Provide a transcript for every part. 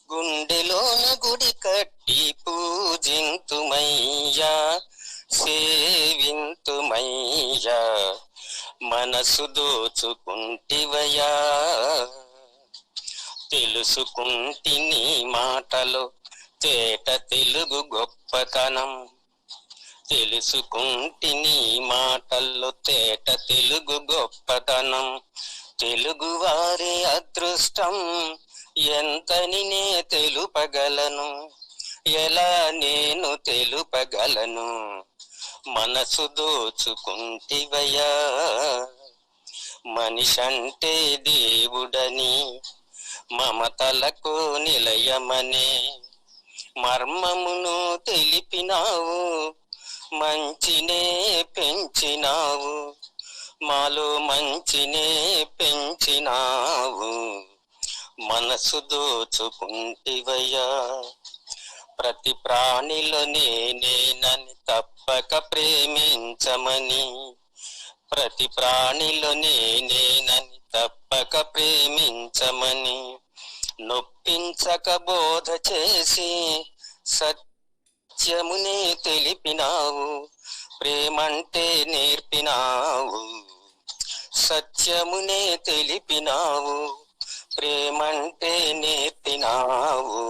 గుండెలోన గుడి కట్టి పూజింతుమయ్యా, సేవింతుమయ్యా, మనసు దోచుకుంటివయా. తెలుసుకుంటిని మాటలో తేట తెలుగు గొప్పతనం, తెలుసుకుంటిని మాటల్లో తేట తెలుగు గొప్పతనం. తెలుగు వారి అదృష్టం ఎంతని నే తెలుపగలను, ఎలా నేను తెలుపగలను. మనసు దోచుకుంటివయా. మనిషంటే దేవుడని, మమతలకు నిలయమనే మర్మమును తెలిపినావు, మంచినే పెంచినావు, మాలో మంచినే పెంచినావు. మనసు దోచుకుంటివయ్యా. ప్రతి ప్రాణిలో నేనేనని తప్పక ప్రేమించమని, ప్రతి ప్రాణిలో నేనేనని తప్పక ప్రేమించమని నొప్పించక బోధ చేసి సత్యమునే తెలిపినావు, ప్రేమంటే నేర్పినావు. సత్యమునే తెలిపినావు, ప్రేమంటే నేర్పినావు.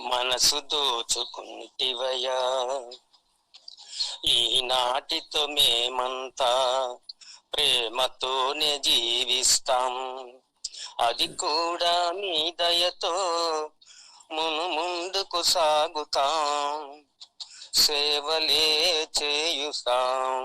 మనసు దోచుకుంటివయా. ఈనాటితో మేమంతా ప్రేమతోనే జీవిస్తాం, అది కూడా మీ దయతో ముందుకు సాగుతాం, సేవలే చేయుస్తాం.